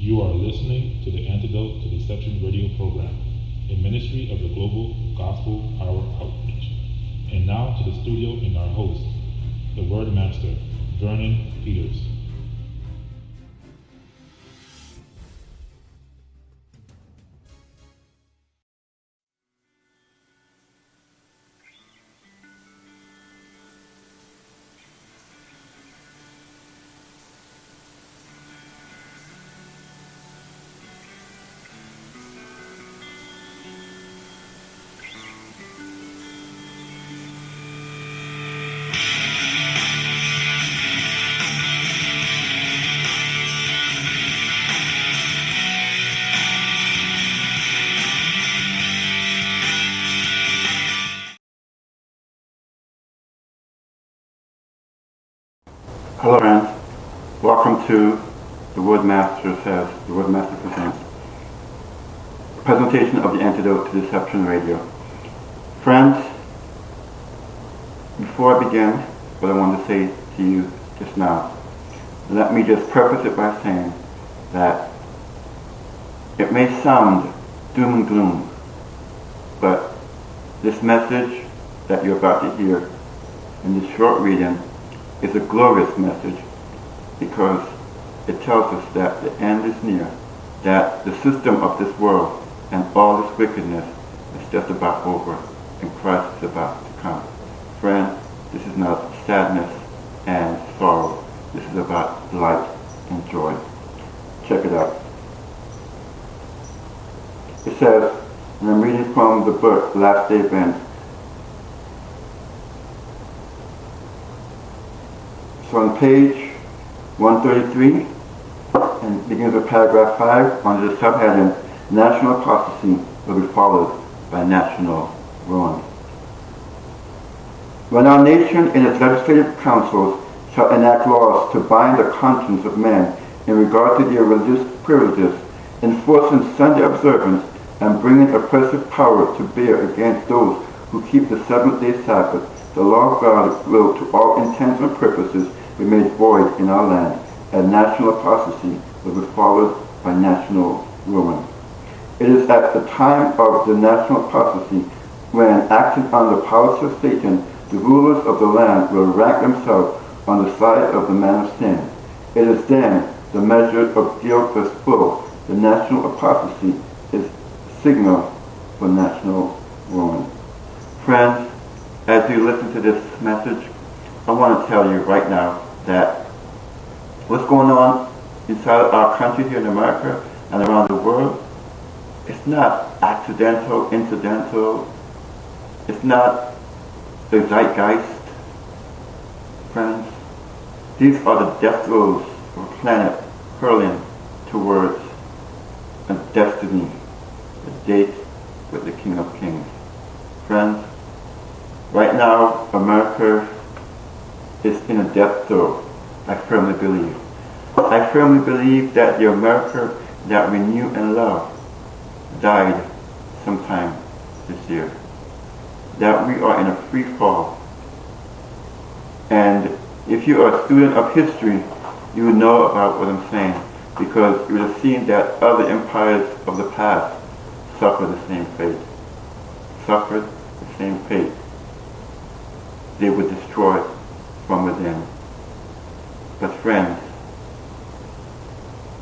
You are listening to the Antidote to Deception radio program, a ministry of the Global Gospel Power Outreach. And now to the studio and our host, the Word Master, Vernon Peters. Hello friends, welcome to The Word Master Says, The Word Master Presents, presentation of the Antidote to Deception Radio. Friends, before I begin what I want to say to you just now, let me just preface it by saying that it may sound doom and gloom, but this message that you're about to hear in this short reading is a glorious message, because it tells us that the end is near, that the system of this world and all its wickedness is just about over, and Christ is about to come. Friend, this is not sadness and sorrow. This is about light and joy. Check it out. It says, and I'm reading from the book Last Day Events. So on page 133, and begins with paragraph 5, under the subheading, National Apostasy will be followed by national ruin. When our nation in its legislative councils shall enact laws to bind the conscience of men in regard to their religious privileges, enforcing Sunday observance and bringing oppressive power to bear against those who keep the seventh-day Sabbath, the law of God will, to all intents and purposes, be made void in our land, and national apostasy will be followed by national ruin. It is at the time of the national apostasy, when, acting on the powers of Satan, the rulers of the land will rank themselves on the side of the man of sin. It is then the measure of guilt is full. The national apostasy is signal for national ruin. Friends, as you listen to this message, I want to tell you right now that what's going on inside our country here in America and around the world, it's not accidental, incidental, it's not the zeitgeist. Friends, these are the death throes of a planet hurling towards a destiny, a date with the King of Kings. Friends, right now America is in a death throe, I firmly believe. I firmly believe that the America that we knew and loved died sometime this year. That we are in a free fall. And if you are a student of history, you would know about what I'm saying, because you would have seen that other empires of the past suffered the same fate. Suffered the same fate. They were destroyed from within. But friends,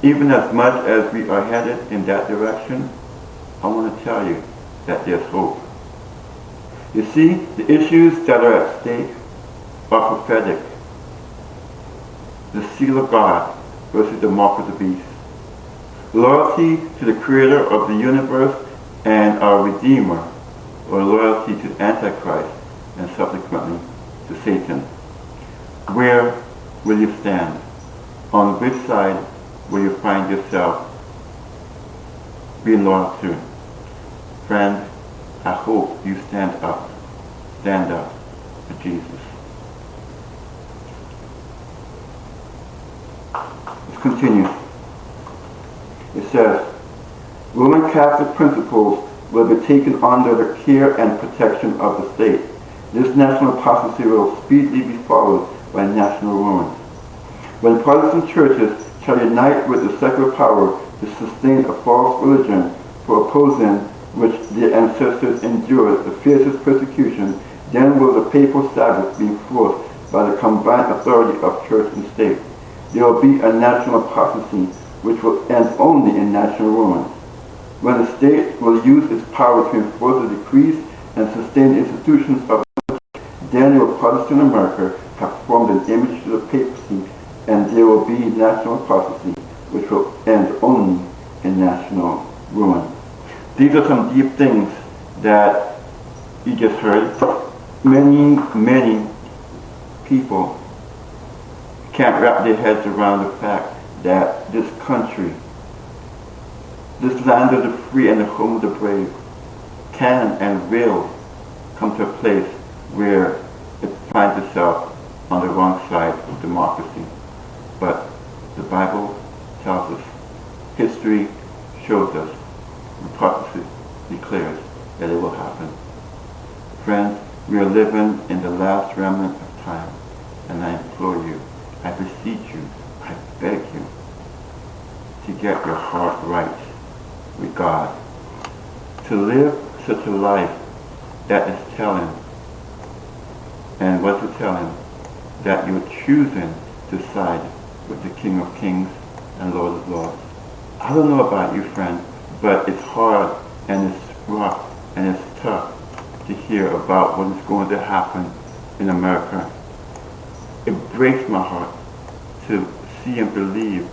even as much as we are headed in that direction, I want to tell you that there's hope. You see, the issues that are at stake are prophetic. The seal of God versus the mark of the beast. Loyalty to the creator of the universe and our Redeemer, or loyalty to Antichrist and subsequently to Satan. Where will you stand? On which side will you find yourself being loyal to? Friend, I hope you stand up for Jesus. Let's continue. It says, Roman Catholic principles will be taken under the care and protection of the state. This national apostasy will speedily be followed by national ruin. When Protestant churches shall unite with the secular power to sustain a false religion for opposing which their ancestors endured the fiercest persecution, then will the papal Sabbath be enforced by the combined authority of church and state. There will be a national apostasy which will end only in national ruin. When the state will use its power to enforce the decrees and sustain the institutions of the church, then will Protestant America have formed an image to the papacy, and there will be national apostasy which will end only in national ruin. These are some deep things that you just heard. Many people can't wrap their heads around the fact that this country, this land of the free and the home of the brave, can and will come to a place where it finds itself on the wrong side of democracy. But the Bible tells us, history shows us, and prophecy declares that it will happen. Friends, we are living in the last remnant of time, and I implore you, I beseech you, I beg you, to get your heart right with God. To live such a life that is telling, and what to tell him, that you're choosing to side with the King of Kings and Lord of Lords. I don't know about you, friend, but it's hard and it's rough and it's tough to hear about what is going to happen in America. It breaks my heart to see and believe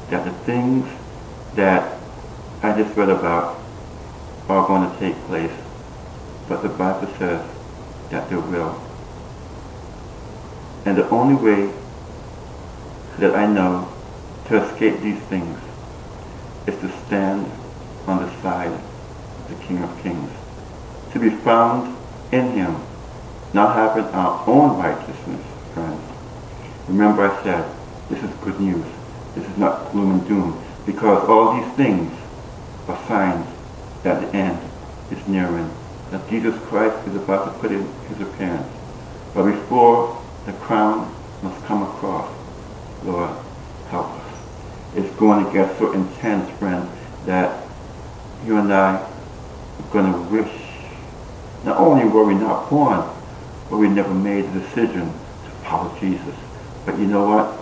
that the things that I just read about are going to take place. But the Bible says that there will. And the only way that I know to escape these things is to stand on the side of the King of Kings. To be found in him, not having our own righteousness, friends. Remember I said, this is good news. This is not gloom and doom, because all these things are signs that the end is nearing, that Jesus Christ is about to put in his appearance. But before the crown must come across, Lord, help us. It's going to get so intense, friends, that you and I are going to wish, not only were we not born, but we never made the decision to follow Jesus. But you know what?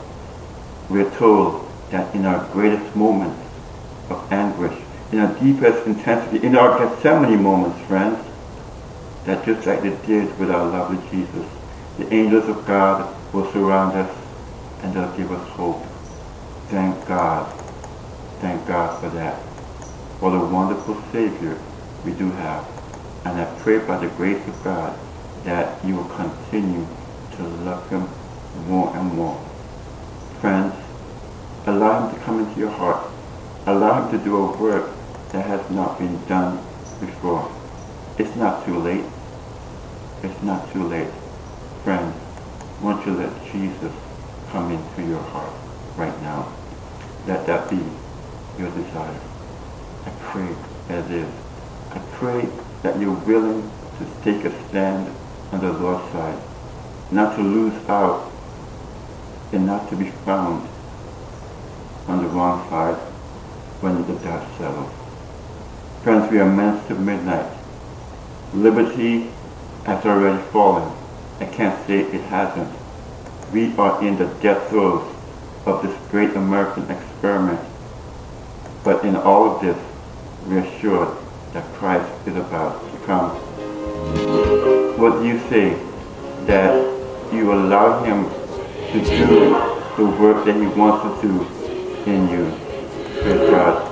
We're told that in our greatest moments of anguish, in our deepest intensity, in our Gethsemane moments, friends, that just like they did with our lovely Jesus, the angels of God will surround us and they'll give us hope. Thank God for that, for the wonderful Savior we do have. And I pray by the grace of God that you will continue to love him more and more. Friends, allow him to come into your heart. Allow him to do a work that has not been done before. It's not too late. It's not too late. Friends, won't you let Jesus come into your heart right now? Let that be your desire. I pray that it is. I pray that you're willing to take a stand on the Lord's side, not to lose out and not to be found on the wrong side when the dust settles. Friends, we are minutes to midnight. Liberty has already fallen. I can't say it hasn't. We are in the death throes of this great American experiment. But in all of this, we are sure that Christ is about to come. What do you say that you allow him to do the work that he wants to do in you? Praise God.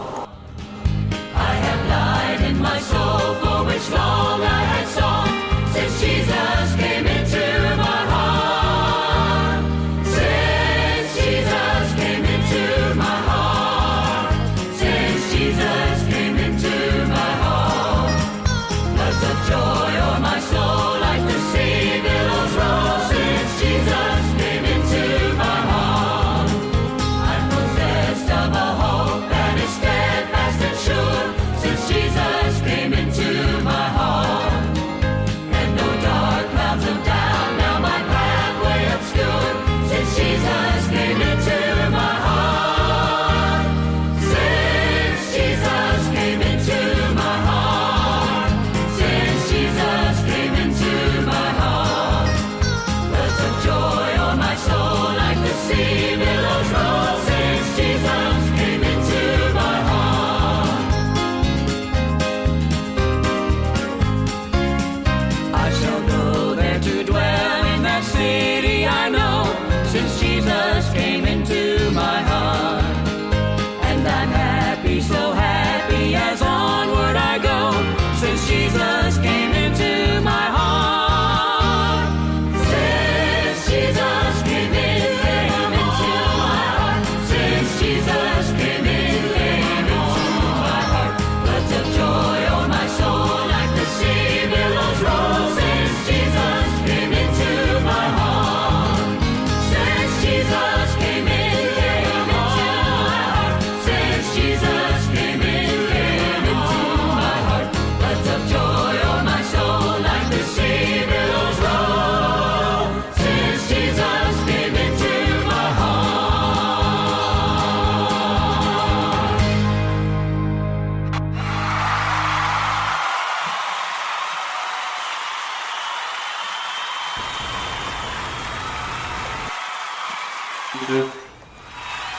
I have lied in my soul for which long I had sought, since Jesus came into my heart. Since Jesus came into my heart. Since Jesus came into my heart. Floods of joy o'er my soul like the sea billows roll. Since Jesus came into my heart, I'm possessed of a hope that is steady.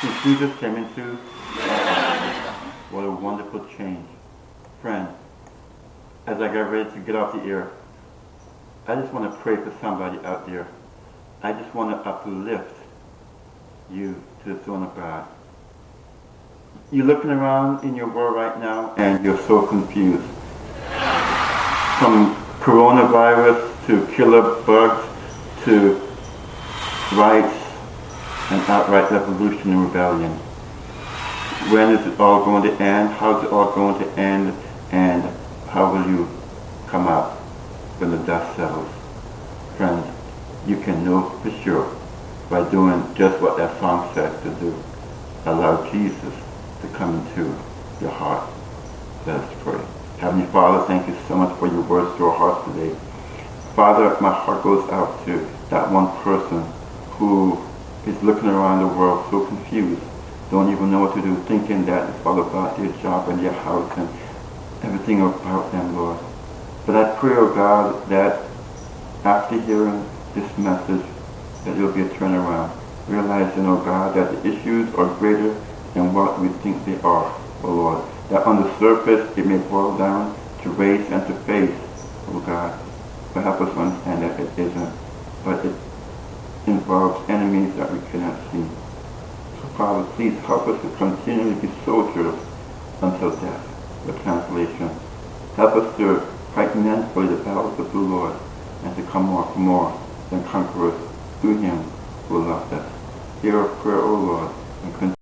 since Jesus came into what a wonderful change. Friend, as I get ready to get off the air, I just want to pray for somebody out there. I just want to uplift you to the throne of God. You're looking around in your world right now and you're so confused. From coronavirus to killer bugs to riots and outright revolution and rebellion. When is it all going to end? How is it all going to end? And how will you come out when the dust settles? Friends, you can know for sure by doing just what that song says to do. Allow Jesus to come into your heart. Let us pray. Heavenly Father, thank you so much for your words to our hearts today. Father, my heart goes out to that one person who is looking around the world so confused, don't even know what to do, thinking that it's all about their job and their house and everything about them, Lord. But I pray, oh God, that after hearing this message, that there will be a turnaround, realizing, oh God, that the issues are greater than what we think they are, oh Lord. That on the surface it may boil down to race and to faith, oh God. But help us understand that it isn't. But it involves enemies that we cannot see. So Father, please help us to continually be soldiers until death, the translation. Help us to fight manfully the battles of the Lord and to come off more than conquerors through him who loved us. Hear our prayer, O Lord, and continue